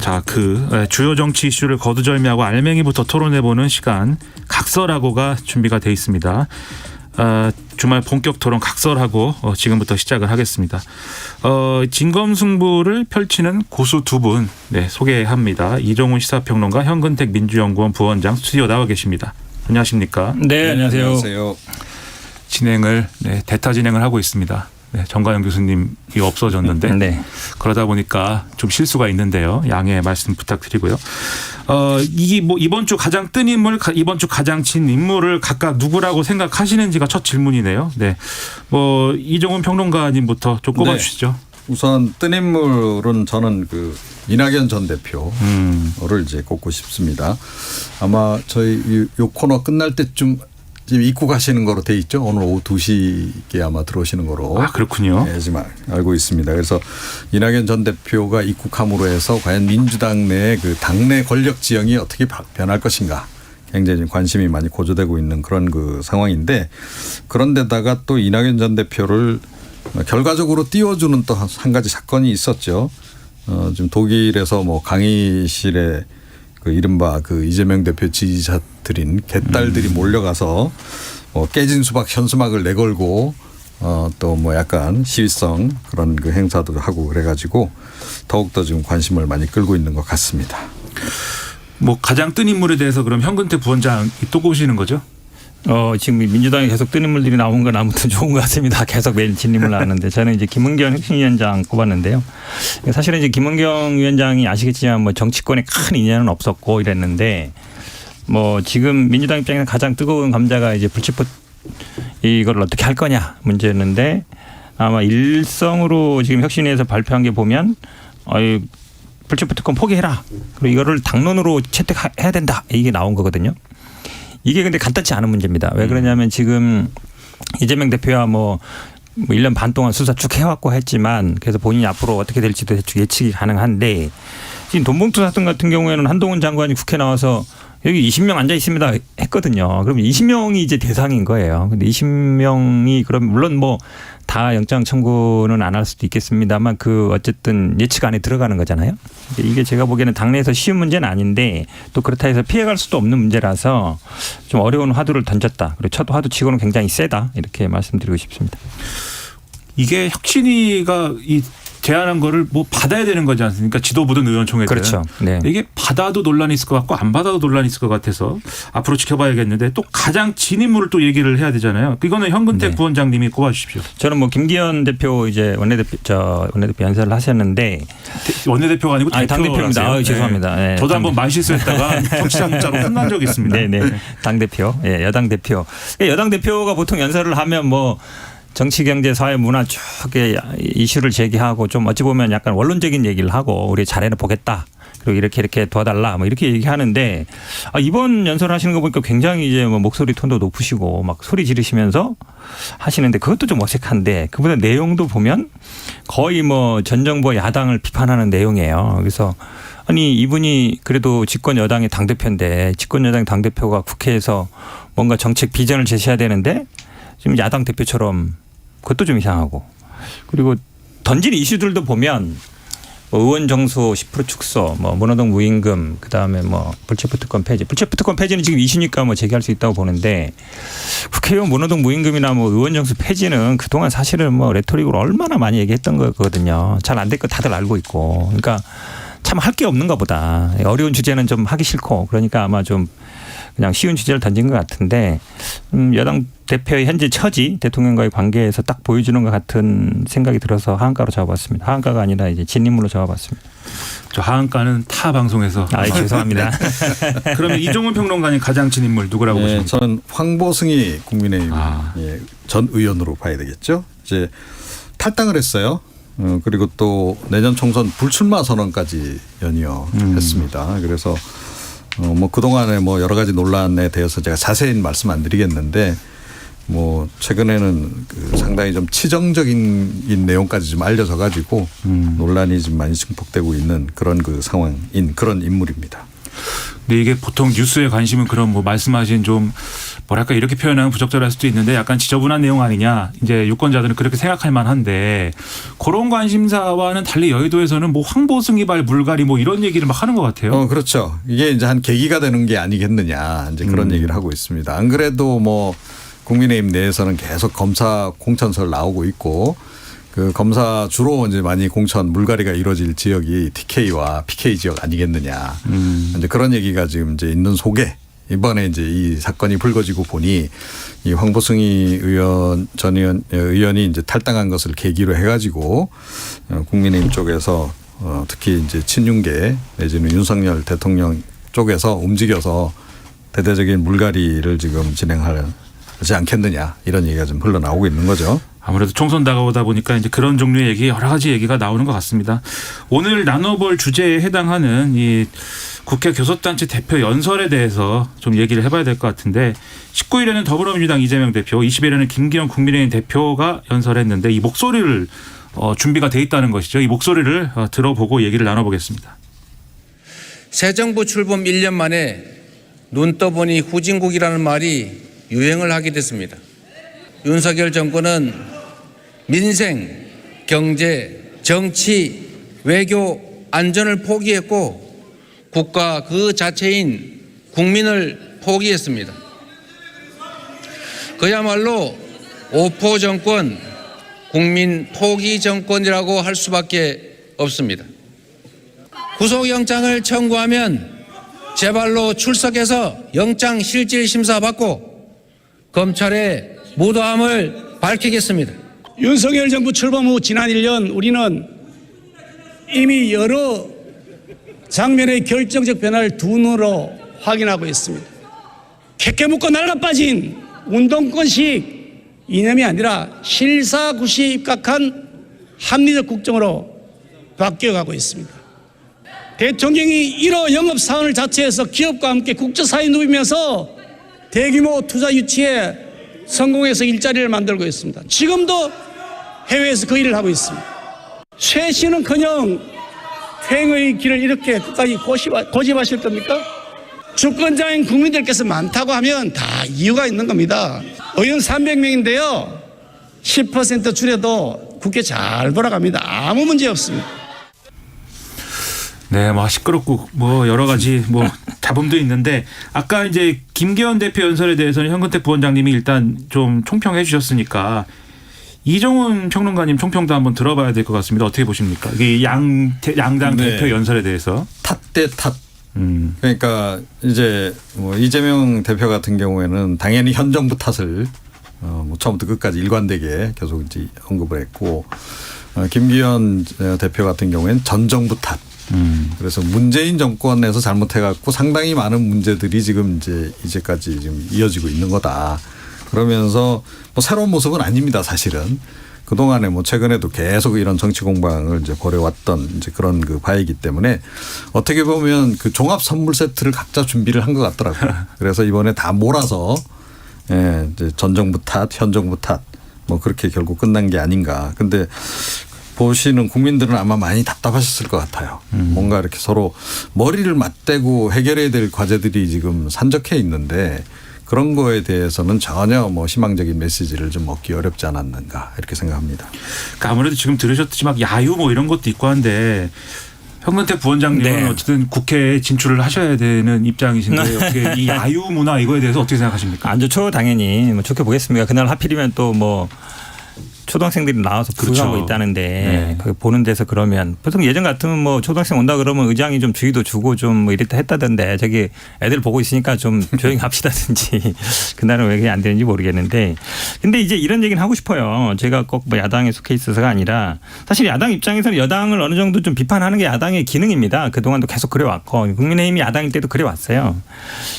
자, 주요 정치 이슈를 거두절미하고 알맹이부터 토론해보는 시간 각설하고가 준비가 돼 있습니다. 주말 본격 토론 각설하고 지금부터 시작을 하겠습니다. 진검승부를 펼치는 고수 두 분 소개합니다. 이종훈 시사평론가, 현근택 민주연구원 부원장 스튜디오 나와 계십니다. 안녕하십니까? 네, 안녕하세요. 진행을 대타 진행을 하고 있습니다. 정가영 교수님이 없어졌는데 네. 그러다 보니까 좀 실수가 있는데요. 양해 말씀 부탁드리고요. 이번 주 가장 뜬 인물, 이번 주 가장 진 인물을 각각 누구라고 생각하시는지가 첫 질문이네요. 네, 이종훈 평론가님부터 좀 꼽아주시죠. 우선 뜬 인물은 저는 이낙연 전 대표를 이제 꼽고 싶습니다. 아마 저희 요 코너 끝날 때쯤 지금 입국하시는 거로 돼 있죠. 오늘 오후 2시에 아마 들어오시는 거로. 아, 그렇군요. 네, 지금 알고 있습니다. 그래서 이낙연 전 대표가 입국함으로 해서 과연 민주당 내 당내 권력 지형이 어떻게 변할 것인가. 굉장히 관심이 많이 고조되고 있는 그런 상황인데, 그런데다가 또 이낙연 전 대표를 결과적으로 띄워주는 또 한 가지 사건이 있었죠. 지금 독일에서 강의실에 이른바 이재명 대표 지지자들인 개딸들이 몰려가서 깨진 수박 현수막을 내걸고 또 약간 시위성 그런 행사도 하고 그래가지고 더욱더 지금 관심을 많이 끌고 있는 것 같습니다. 가장 뜬 인물에 대해서 그럼 현근택 부원장이 또 꼽으시는 거죠? 지금 민주당에 계속 뜬 인물들이 나온 건 아무튼 좋은 것 같습니다. 계속 매일 진인물 나왔는데 저는 이제 김은경 혁신위원장 꼽았는데요. 사실은 이제 김은경 위원장이 아시겠지만 정치권에 큰 인연은 없었고 이랬는데 지금 민주당 입장에서 가장 뜨거운 감자가 이제 불체포 이걸 어떻게 할 거냐 문제였는데, 아마 일성으로 지금 혁신위에서 발표한 게 보면 불체포 특권 포기해라. 그리고 이거를 당론으로 채택해야 된다. 이게 나온 거거든요. 이게 근데 간단치 않은 문제입니다. 왜 그러냐면 지금 이재명 대표와 1년 반 동안 수사 쭉 해왔고 했지만, 그래서 본인이 앞으로 어떻게 될지도 대충 예측이 가능한데, 지금 돈봉투 사건 같은 경우에는 한동훈 장관이 국회 나와서 여기 20명 앉아 있습니다 했거든요. 그럼 20명이 이제 대상인 거예요. 근데 20명이 그럼 물론 다 영장 청구는 안 할 수도 있겠습니다만 어쨌든 예측 안에 들어가는 거잖아요. 이게 제가 보기에는 당내에서 쉬운 문제는 아닌데 또 그렇다 해서 피해갈 수도 없는 문제라서 좀 어려운 화두를 던졌다. 그리고 첫 화두 치고는 굉장히 세다. 이렇게 말씀드리고 싶습니다. 이게 혁신위가 제안한 거를 받아야 되는 거지 않습니까? 지도부든 의원총회든. 그렇죠. 네. 이게 받아도 논란이 있을 것 같고 안 받아도 논란이 있을 것 같아서 앞으로 지켜봐야겠는데, 또 가장 진 인물을 또 얘기를 해야 되잖아요. 이거는 현근택 부원장님이 꼽아주십시오. 저는 김기현 대표 이제 원내대표 연설을 하셨는데, 원내대표가 아니고 당대표입니다. 죄송합니다. 네. 저도 한번 말실수했다가 정치자 문자로 혼난 적이 있습니다. 네네. 당대표, 여당 대표. 여당 대표가 보통 연설을 하면 정치, 경제, 사회, 문화 쭉 이슈를 제기하고 좀 어찌 보면 약간 원론적인 얘기를 하고 우리 잘해 보겠다. 그리고 이렇게 도와달라. 이렇게 얘기하는데, 이번 연설 하시는 거 보니까 굉장히 이제 목소리 톤도 높으시고 소리 지르시면서 하시는데, 그것도 좀 어색한데, 그보다 내용도 보면 거의 전 정부 야당을 비판하는 내용이에요. 그래서 이분이 그래도 집권 여당의 당대표인데, 집권 여당의 당대표가 국회에서 뭔가 정책 비전을 제시해야 되는데 지금 야당 대표처럼, 그것도 좀 이상하고, 그리고 던진 이슈들도 보면 의원 정수 10% 축소, 문호동 무임금, 그다음에 불체포 특권 폐지. 불체포 특권 폐지는 지금 이슈니까 제기할 수 있다고 보는데, 국회의원 문호동 무임금이나 의원 정수 폐지는 그동안 사실은 레토릭으로 얼마나 많이 얘기했던 거거든요. 잘 안 될 거 다들 알고 있고. 그러니까 참 할 게 없는가 보다. 어려운 주제는 좀 하기 싫고, 그러니까 아마 좀 그냥 쉬운 주제를 던진 것 같은데, 여당 대표의 현재 처지, 대통령과의 관계에서 딱 보여주는 것 같은 생각이 들어서 하한가로 잡아봤습니다. 하한가가 아니라 이제 진인물로 잡아봤습니다. 저 하한가는 타 방송에서. 죄송합니다. 그러면 이종훈 평론가님 가장 진인물 누구라고 보십니까? 저는 황보승이 국민의힘 전 의원으로 봐야 되겠죠. 이제 탈당을 했어요. 그리고 또 내년 총선 불출마 선언까지 연이어했습니다. 그래서 그동안에 여러 가지 논란에 대해서 제가 자세히 말씀 안 드리겠는데, 최근에는 상당히 좀 치정적인 내용까지 좀 알려져 가지고 논란이 좀 많이 증폭되고 있는 그런 상황인 그런 인물입니다. 근데 이게 보통 뉴스에 관심은 그런 뭐 말씀하신 좀 뭐랄까 이렇게 표현하면 부적절할 수도 있는데 약간 지저분한 내용 아니냐 이제 유권자들은 그렇게 생각할 만한데 그런 관심사와는 달리 여의도에서는 뭐 황보승이발 물갈이 뭐 이런 얘기를 막 하는 것 같아요. 그렇죠. 이게 이제 한 계기가 되는 게 아니겠느냐 이제 그런 얘기를 하고 있습니다. 안 그래도 뭐 국민의힘 내에서는 계속 검사 공천설 나오고 있고 그 검사 주로 이제 많이 공천 물갈이가 이루어질 지역이 TK와 PK 지역 아니겠느냐 이제 그런 얘기가 지금 이제 있는 속에 이번에 이제 이 사건이 불거지고 보니 이 황보승이 전 의원이 이제 탈당한 것을 계기로 해가지고 국민의힘 쪽에서 특히 이제 친윤계 내지는 윤석열 대통령 쪽에서 움직여서 대대적인 물갈이를 지금 진행하지 않겠느냐 이런 얘기가 좀 흘러나오고 있는 거죠. 아무래도 총선 다가오다 보니까 이제 그런 종류의 얘기 여러 가지 얘기가 나오는 것 같습니다. 오늘 나눠볼 주제에 해당하는 이 국회 교섭단체 대표 연설에 대해서 좀 얘기를 해봐야 될 것 같은데 19일에는 더불어민주당 이재명 대표, 20일에는 김기현 국민의힘 대표가 연설했는데 이 목소리를 준비가 돼 있다는 것이죠. 이 목소리를 들어보고 얘기를 나눠보겠습니다. 새 정부 출범 1년 만에 눈 떠보니 후진국이라는 말이 유행을 하게 됐습니다. 윤석열 정권은 민생, 경제, 정치, 외교, 안전을 포기했고 국가 그 자체인 국민을 포기했습니다. 그야말로 오포 정권, 국민 포기 정권이라고 할 수밖에 없습니다. 구속영장을 청구하면 제발로 출석해서 영장 실질 심사 받고 검찰의 무도함을 밝히겠습니다. 윤석열 정부 출범 후 지난 1년 우리는 이미 여러 장면의 결정적 변화를 두 눈으로 확인하고 있습니다. 캐캐 묻고 날가 빠진 운동권식 이념이 아니라 실사구시에 입각한 합리적 국정으로 바뀌어가고 있습니다. 대통령이 1호 영업사원을 자체해서 기업과 함께 국제사회 누비면서 대규모 투자 유치에 성공해서 일자리를 만들고 있습니다. 지금도 해외에서 그 일을 하고 있습니다. 쇄신은커녕 퇴행의 길을 이렇게 끝까지 고집하실 겁니까? 주권자인 국민들께서 많다고 하면 다 이유가 있는 겁니다. 의원 300명인데요. 10% 줄여도 국회 잘 돌아갑니다. 아무 문제 없습니다. 네, 뭐 시끄럽고 뭐 여러 가지 뭐 잡음도 있는데 아까 이제 김기현 대표 연설에 대해서는 현근택 부원장님이 일단 좀 총평해 주셨으니까 이종훈 평론가님 총평도 한번 들어봐야 될 것 같습니다. 어떻게 보십니까? 이 양당 네. 대표 연설에 대해서. 탓 대 탓. 그러니까 이제 뭐 이재명 대표 같은 경우에는 당연히 현 정부 탓을 뭐 처음부터 끝까지 일관되게 계속 이제 언급을 했고 김기현 대표 같은 경우에는 전 정부 탓. 그래서 문재인 정권에서 잘못해갖고 상당히 많은 문제들이 지금 이제까지 지금 이어지고 있는 거다. 그러면서 뭐 새로운 모습은 아닙니다, 사실은. 그동안에 뭐 최근에도 계속 이런 정치 공방을 이제 벌여왔던 이제 그런 그 바이기 때문에 어떻게 보면 그 종합 선물 세트를 각자 준비를 한 것 같더라고요. 그래서 이번에 다 몰아서 이제 전 정부 탓, 현 정부 탓 뭐 그렇게 결국 끝난 게 아닌가. 근데 보시는 국민들은 아마 많이 답답하셨을 것 같아요. 뭔가 이렇게 서로 머리를 맞대고 해결해야 될 과제들이 지금 산적해 있는데 그런 거에 대해서는 전혀 뭐 희망적인 메시지를 좀 얻기 어렵지 않았는가 이렇게 생각합니다. 그러니까 아무래도 지금 들으셨듯이 막 야유 뭐 이런 것도 있고 한데 현근택 부원장님은 네. 어쨌든 국회에 진출을 하셔야 되는 입장이신데 어떻게 이 야유 문화 이거에 대해서 어떻게 생각하십니까? 안 좋죠, 당연히. 뭐 좋게 보겠습니다. 그날 하필이면 또 뭐 초등학생들이 나와서 부르하고 그렇죠. 있다는데 네. 거기 보는 데서 그러면 보통 예전 같으면 뭐 초등학생 온다 그러면 의장이 좀 주의도 주고 좀 뭐 이랬다 했다던데 저기 애들 보고 있으니까 좀 조용히 합시다든지 그날은 왜 그게 안 되는지 모르겠는데 근데 이제 이런 얘기는 하고 싶어요. 제가 꼭 뭐 야당에 속해 있어서가 아니라 사실 야당 입장에서는 여당을 어느 정도 좀 비판하는 게 야당의 기능입니다. 그동안도 계속 그래왔고 국민의힘이 야당일 때도 그래왔어요.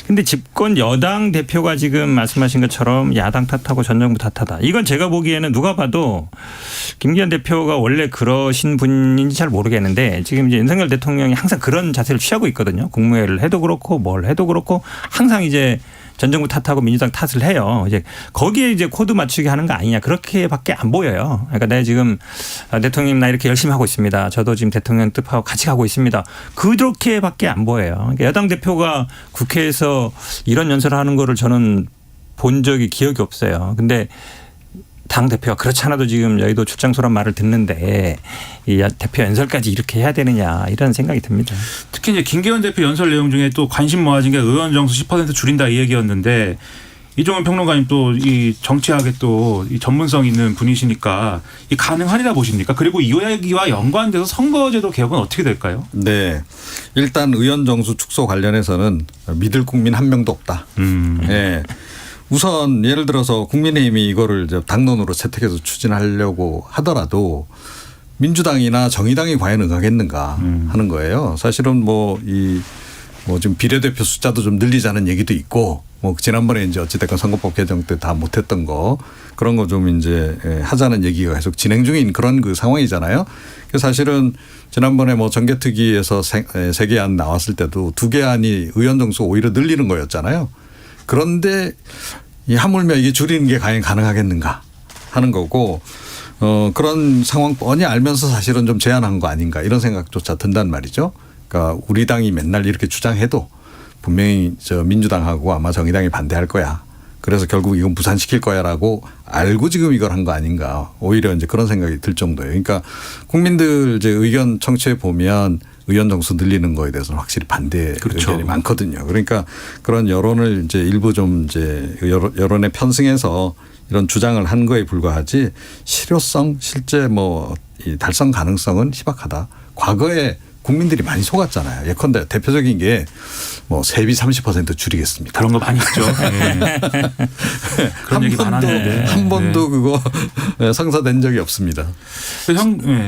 근데 집권 여당 대표가 지금 말씀하신 것처럼 야당 탓하고 전 정부 탓하다. 이건 제가 보기에는 누가 봐도 김기현 대표가 원래 그러신 분인지 잘 모르겠는데 지금 이제 윤석열 대통령이 항상 그런 자세를 취하고 있거든요. 국무회의를 해도 그렇고 뭘 해도 그렇고 항상 이제 전 정부 탓하고 민주당 탓을 해요. 이제 거기에 이제 코드 맞추기 하는 거 아니냐 그렇게밖에 안 보여요. 그러니까 내가 지금 대통령 나 이렇게 열심히 하고 있습니다. 저도 지금 대통령 뜻하고 같이 가고 있습니다. 그렇게밖에 안 보여요. 그러니까 여당 대표가 국회에서 이런 연설을 하는 거를 저는 본 적이 기억이 없어요. 근데 당 대표가 그렇지 않아도 지금 여의도 출장소란 말을 듣는데 이 대표 연설까지 이렇게 해야 되느냐 이런 생각이 듭니다. 특히 이제 김기현 대표 연설 내용 중에 또 관심 모아진 게 의원 정수 10% 줄인다 이 얘기였는데 이종훈 평론가님 또 이 정치학에 또 이 전문성 있는 분이시니까 이 가능하리라 보십니까? 그리고 이 이야기와 연관돼서 선거제도 개혁은 어떻게 될까요? 네. 일단 의원 정수 축소 관련해서는 믿을 국민 한 명도 없다. 네. 우선 예를 들어서 국민의힘이 이거를 이제 당론으로 채택해서 추진하려고 하더라도 민주당이나 정의당이 과연 응하겠는가 하는 거예요. 사실은 뭐 지금 비례대표 숫자도 좀 늘리자는 얘기도 있고 뭐 지난번에 이제 어찌됐건 선거법 개정 때 다 못했던 거 그런 거 좀 이제 하자는 얘기가 계속 진행 중인 그런 그 상황이잖아요. 그래서 사실은 지난번에 뭐 정개특위에서 세 개 안 나왔을 때도 2개 안이 의원 정수 오히려 늘리는 거였잖아요. 그런데 이 하물며 이게 줄이는 게 과연 가능하겠는가 하는 거고 그런 상황 뻔히 알면서 사실은 좀 제한한 거 아닌가 이런 생각조차 든단 말이죠. 그러니까 우리 당이 맨날 이렇게 주장해도 분명히 저 민주당하고 아마 정의당이 반대할 거야. 그래서 결국 이건 무산시킬 거야라고 알고 지금 이걸 한 거 아닌가. 오히려 이제 그런 생각이 들 정도예요. 그러니까 국민들 이제 의견 청취해 보면 의원 정수 늘리는 거에 대해서는 확실히 반대 그렇죠. 의견이 많거든요. 그러니까 그런 여론을 이제 일부 좀 이제 여론에 편승해서 이런 주장을 한 거에 불과하지 실효성 실제 뭐 이 달성 가능성은 희박하다. 과거에 국민들이 많이 속았잖아요. 예컨대 대표적인 게 뭐 세비 30% 줄이겠습니다. 그런 거 많이 있죠. 네. 그런 얘기 많았는데. 한 번도 그거 성사된 적이 없습니다.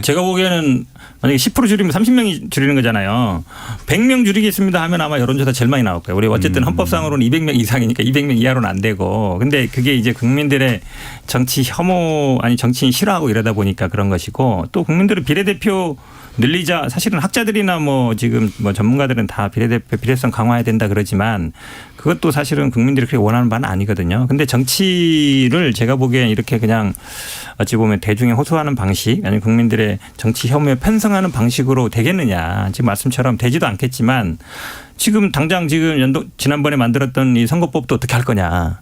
제가 보기에는 만약에 10% 줄이면 30명이 줄이는 거잖아요. 100명 줄이겠습니다 하면 아마 여론조사 제일 많이 나올 거예요. 우리 어쨌든 헌법상으로는 200명 이상이니까 200명 이하로는 안 되고. 근데 그게 이제 국민들의 정치 혐오 아니 정치인 싫어하고 이러다 보니까 그런 것이고 또 국민들은 비례대표 늘리자 사실은 학자들이나 뭐 지금 뭐 전문가들은 다 비례대표 비례성 강화해야 된다 그러지만 그것도 사실은 국민들이 그렇게 원하는 바는 아니거든요. 근데 정치를 제가 보기엔 이렇게 그냥 어찌 보면 대중에 호소하는 방식 아니면 국민들의 정치 혐오에 편성하는 방식으로 되겠느냐. 지금 말씀처럼 되지도 않겠지만 지금 당장 지금 지난번에 만들었던 이 선거법도 어떻게 할 거냐.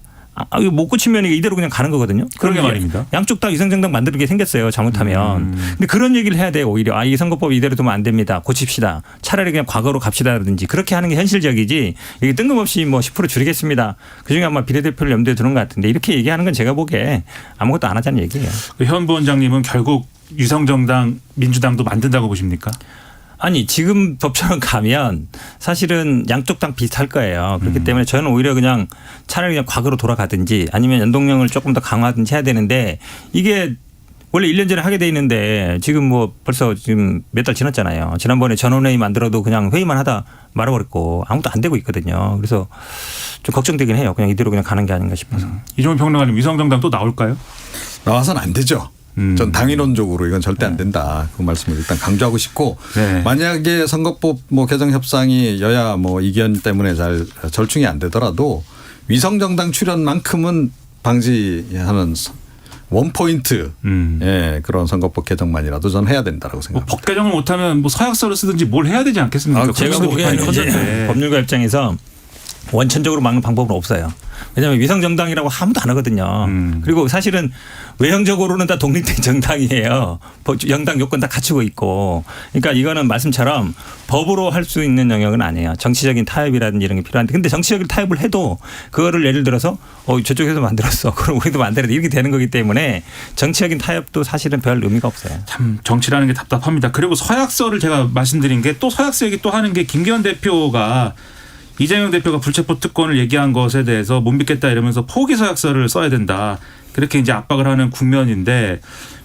이거 못 고치면 이대로 그냥 가는 거거든요. 그러게 말입니다. 양쪽 다 위성정당 만드는 게 생겼어요. 잘못하면. 근데 그런 얘기를 해야 돼요. 오히려 이 선거법 이대로 두면 안 됩니다. 고칩시다. 차라리 그냥 과거로 갑시다라든지 그렇게 하는 게 현실적이지 이게 뜬금없이 뭐 10% 줄이겠습니다. 그중에 아마 비례대표를 염두에 두는 것 같은데 이렇게 얘기하는 건 제가 보기에 아무것도 안 하자는 얘기예요. 현 부원장님은 결국 위성정당 민주당도 만든다고 보십니까? 아니 지금 법처럼 가면 사실은 양쪽 당 비슷할 거예요. 그렇기 때문에 저는 오히려 그냥 차라리 그냥 과거로 돌아가든지 아니면 연동형을 조금 더 강화하든지 해야 되는데 이게 원래 1년 전에 하게 돼 있는데 지금 뭐 벌써 지금 몇 달 지났잖아요. 지난번에 전원회의 만들어도 그냥 회의만 하다 말아버렸고 아무것도 안 되고 있거든요. 그래서 좀 걱정되긴 해요. 그냥 이대로 그냥 가는 게 아닌가 싶어서. 이종훈 평론가님 위성정당 또 나올까요? 나와서는 안 되죠. 전 당위론적으로 이건 절대 안 된다. 그 말씀을 일단 강조하고 싶고 네. 만약에 선거법 뭐 개정 협상이 여야 뭐 이견 때문에 잘 절충이 안 되더라도 위성정당 출연만큼은 방지하는 원포인트 그런 선거법 개정만이라도 전 해야 된다고 생각합니다. 법 개정을 못하면 뭐 서약서를 쓰든지 뭘 해야 되지 않겠습니까? 제가 보기에는 이제 법률가 입장에서 원천적으로 막는 방법은 없어요. 왜냐하면 위성정당이라고 아무도 안 하거든요. 그리고 사실은 외형적으로는 다 독립된 정당이에요. 영당 요건 다 갖추고 있고. 그러니까 이거는 말씀처럼 법으로 할 수 있는 영역은 아니에요. 정치적인 타협이라든지 이런 게 필요한데. 근데 정치적인 타협을 해도 그거를 예를 들어서 저쪽에서 만들었어. 그럼 우리도 만들어야 돼. 이렇게 되는 거기 때문에 정치적인 타협도 사실은 별 의미가 없어요. 참 정치라는 게 답답합니다. 그리고 서약서를 제가 말씀드린 게 또 서약서 얘기 또 하는 게 김기현 대표가 이재명 대표가 불체포 특권을 얘기한 것에 대해서 못 믿겠다 이러면서 포기 서약서를 써야 된다. 그렇게 이제 압박을 하는 국면인데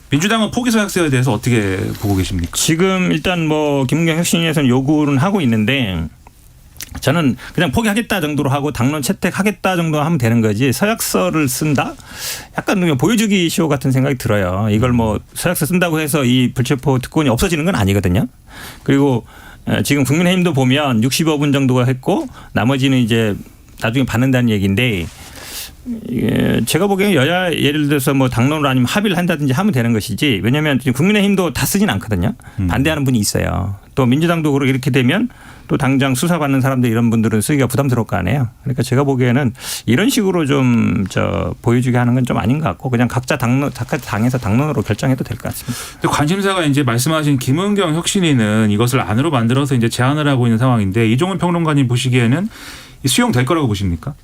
민주당은 포기 서약서에 대해서 어떻게 보고 계십니까? 지금 일단 뭐 김은경 혁신위에서는 요구는 하고 있는데 저는 그냥 포기하겠다 정도로 하고 당론 채택하겠다 정도 하면 되는 거지 서약서를 쓴다? 약간 그냥 보여주기 쇼 같은 생각이 들어요. 이걸 뭐 서약서 쓴다고 해서 이 불체포 특권이 없어지는 건 아니거든요. 그리고 지금 국민의힘도 보면 65분 정도가 했고 나머지는 이제 나중에 받는다는 얘기인데 제가 보기에는 여야 예를 들어서 뭐 당론으로 아니면 합의를 한다든지 하면 되는 것이지 왜냐하면 국민의힘도 다 쓰진 않거든요. 반대하는 분이 있어요. 또 민주당도 그렇게 이렇게 되면 또 당장 수사받는 사람들 이런 분들은 쓰기가 부담스러울 거 아니에요. 그러니까 제가 보기에는 이런 식으로 좀 보여주게 하는 건 좀 아닌 것 같고 그냥 각자 당에서 당론으로 결정해도 될 것 같습니다. 근데 관심사가 이제 말씀하신 김은경 혁신위는 이것을 안으로 만들어서 이제 제안을 하고 있는 상황인데 이종훈 평론가님 보시기에는 수용될 거라고 보십니까?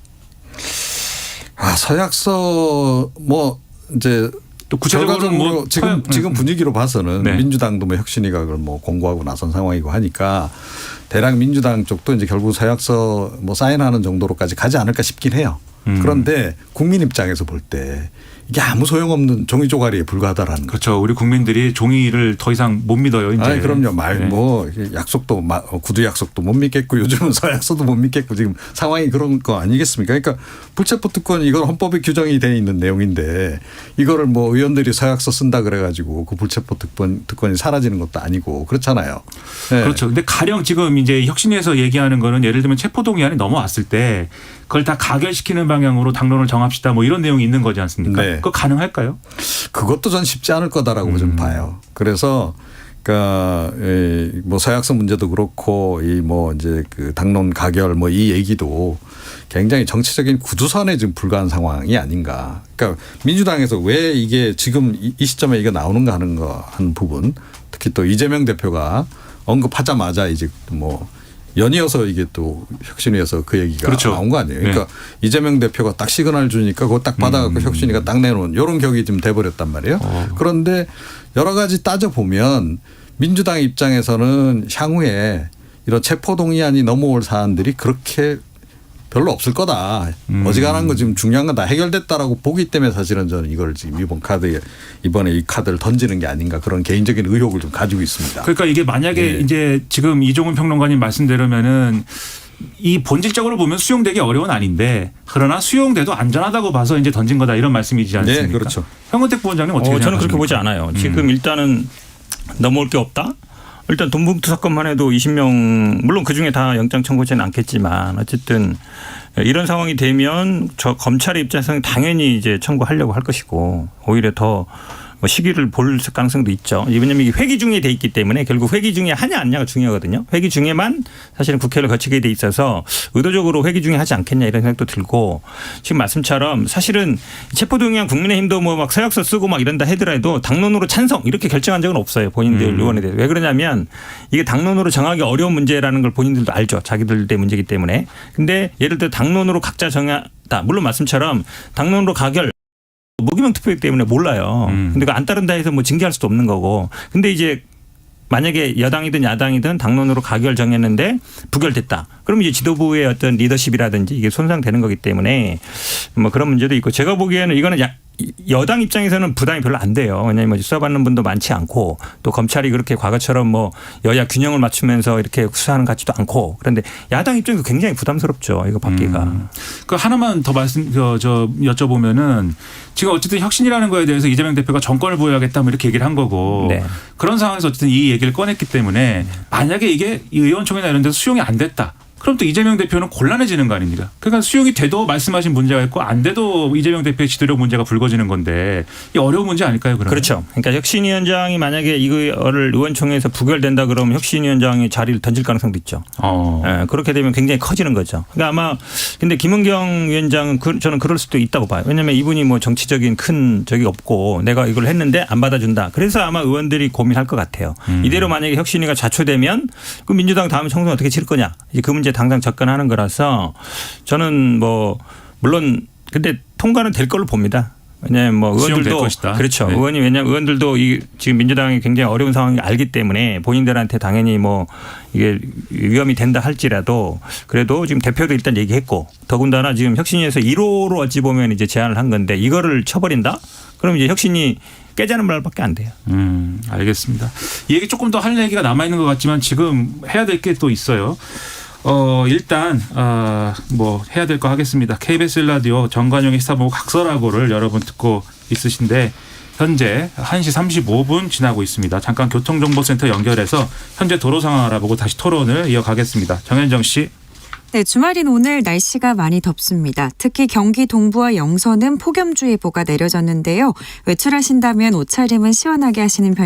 서약서 뭐 이제 또 구체적으로 뭐 지금 분위기로 봐서는 네. 민주당도 뭐 혁신위가 그걸 뭐 공고하고 나선 상황이고 하니까 대략 민주당 쪽도 이제 결국 서약서 뭐 사인하는 정도로까지 가지 않을까 싶긴 해요. 그런데 국민 입장에서 볼 때 이게 아무 소용없는 종이 조가리에 불과하다라는 거죠. 그렇죠. 우리 국민들이 종이를 더 이상 못 믿어요. 이제. 그럼요. 네. 뭐 약속도 구두 약속도 못 믿겠고 요즘은 서약서도 못 믿겠고 지금 상황이 그런 거 아니겠습니까? 그러니까 불체포 특권 이건 헌법에 규정이 돼 있는 내용인데 이거를 뭐 의원들이 서약서 쓴다 그래가지고 그 불체포 특권이 사라지는 것도 아니고 그렇잖아요. 네. 그렇죠. 근데 가령 지금 이제 혁신위에서 얘기하는 거는 예를 들면 체포동의안이 넘어왔을 때 그걸 다 가결시키는 방향으로 당론을 정합시다 뭐 이런 내용이 있는 거지 않습니까? 네. 그거 가능할까요? 그것도 전 쉽지 않을 거다라고 좀 봐요. 그래서 그러니까 뭐 서약서 문제도 그렇고 이 뭐 이제 그 당론 가결 뭐 이 얘기도 굉장히 정치적인 구두선에 지금 불과한 상황이 아닌가. 그러니까 민주당에서 왜 이게 지금 이 시점에 이게 나오는가 하는 부분 특히 또 이재명 대표가 언급하자마자 이제 뭐 연이어서 이게 또 혁신위에서 그 얘기가 그렇죠. 나온 거 아니에요. 그러니까 네. 이재명 대표가 딱 시그널 주니까 그거 딱 받아갖고 혁신위가 딱 내놓은 이런 격이 좀 돼버렸단 말이에요. 그런데 여러 가지 따져보면 민주당 입장에서는 향후에 이런 체포동의안이 넘어올 사안들이 그렇게 별로 없을 거다. 어지간한 거 지금 중요한 건 다 해결됐다라고 보기 때문에 사실은 저는 이걸 지금 이번에 이 카드를 던지는 게 아닌가 그런 개인적인 의혹을 좀 가지고 있습니다. 그러니까 이게 만약에 네. 이제 지금 이종훈 평론가님 말씀대로면은 이 본질적으로 보면 수용되기 어려운 아닌데 그러나 수용돼도 안전하다고 봐서 이제 던진 거다 이런 말씀이지 않습니까? 네, 그렇죠. 현근택 부원장님 어떻게 저는 생각하십니까? 그렇게 보지 않아요. 지금 일단은 넘어올 게 없다. 일단 돈봉투 사건만 해도 20명 물론 그중에 다 영장 청구되지는 않겠지만 어쨌든 이런 상황이 되면 저 검찰의 입장에서는 당연히 이제 청구하려고 할 것이고 오히려 더 시기를 볼 가능성도 있죠. 왜냐하면 이게 회기 중에 돼 있기 때문에 결국 회기 중에 하냐 안 하냐가 중요하거든요. 회기 중에만 사실은 국회를 거치게 돼 있어서 의도적으로 회기 중에 하지 않겠냐 이런 생각도 들고 지금 말씀처럼 사실은 체포동의안 국민의힘도 뭐 막 서약서 쓰고 막 이런다 하더라도 당론으로 찬성 이렇게 결정한 적은 없어요. 본인들 의원에 대해서. 왜 그러냐면 이게 당론으로 정하기 어려운 문제라는 걸 본인들도 알죠. 자기들의 문제이기 때문에. 근데 예를 들어 당론으로 각자 정하다. 물론 말씀처럼 당론으로 가결 무기명 투표이기 때문에 몰라요. 근데 그 안 따른다 해서 뭐 징계할 수도 없는 거고. 근데 이제 만약에 여당이든 야당이든 당론으로 가결 정했는데 부결됐다. 그럼 이제 지도부의 어떤 리더십이라든지 이게 손상되는 거기 때문에 뭐 그런 문제도 있고 제가 보기에는 이거는 여당 입장에서는 부담이 별로 안 돼요. 왜냐하면 수사받는 분도 많지 않고 또 검찰이 그렇게 과거처럼 뭐 여야 균형을 맞추면서 이렇게 수사하는 것 같지도 않고 그런데 야당 입장에서 굉장히 부담스럽죠. 이거 받기가. 그 하나만 더 여쭤보면은 지금 어쨌든 혁신이라는 거에 대해서 이재명 대표가 정권을 보여야겠다 뭐 이렇게 얘기를 한 거고 네. 그런 상황에서 어쨌든 이 얘기를 꺼냈기 때문에 만약에 이게 의원총회나 이런 데서 수용이 안 됐다. 그럼 또 이재명 대표는 곤란해지는 거 아닙니까? 그러니까 수용이 돼도 말씀하신 문제가 있고 안 돼도 이재명 대표의 지도력 문제가 불거지는 건데 이 어려운 문제 아닐까요? 그러면? 그렇죠. 그러니까 혁신위원장이 만약에 이거를 의원총회에서 부결된다 그러면 혁신위원장이 자리를 던질 가능성도 있죠. 네, 그렇게 되면 굉장히 커지는 거죠. 그러니까 아마 근데 김은경 위원장은 저는 그럴 수도 있다고 봐요. 왜냐하면 이분이 뭐 정치적인 큰 적이 없고 내가 이걸 했는데 안 받아준다. 그래서 아마 의원들이 고민할 것 같아요. 이대로 만약에 혁신위가 자초되면 그 민주당 다음 총선 어떻게 칠 거냐. 이제 그 문제 당장 접근하는 거라서 저는 뭐 물론 근데 통과는 될 걸로 봅니다. 왜냐하면 뭐 의원들도 것이다. 그렇죠. 네. 왜냐하면 의원들도 지금 민주당이 굉장히 어려운 상황을 알기 때문에 본인들한테 당연히 뭐 이게 위험이 된다 할지라도 그래도 지금 대표도 일단 얘기했고 더군다나 지금 혁신위에서 1호로 어찌 보면 이제 제안을 한 건데 이거를 쳐버린다? 그럼 이제 혁신이 깨자는 말밖에 안 돼요. 알겠습니다. 이 얘기 조금 더 할 얘기가 남아 있는 것 같지만 지금 해야 될 게 또 있어요. 일단 뭐 해야 될 거 하겠습니다. KBS 라디오 정관용의 시사본부 각설하고를 여러분 듣고 있으신데 현재 1시 35분 지나고 있습니다. 잠깐 교통정보센터 연결해서 현재 도로 상황 알아보고 다시 토론을 이어가겠습니다. 정현정 씨. 네, 주말인 오늘 날씨가 많이 덥습니다. 특히 경기 동부와 영서는 폭염주의보가 내려졌는데요. 외출하신다면 옷차림은 시원하게 하시는 편이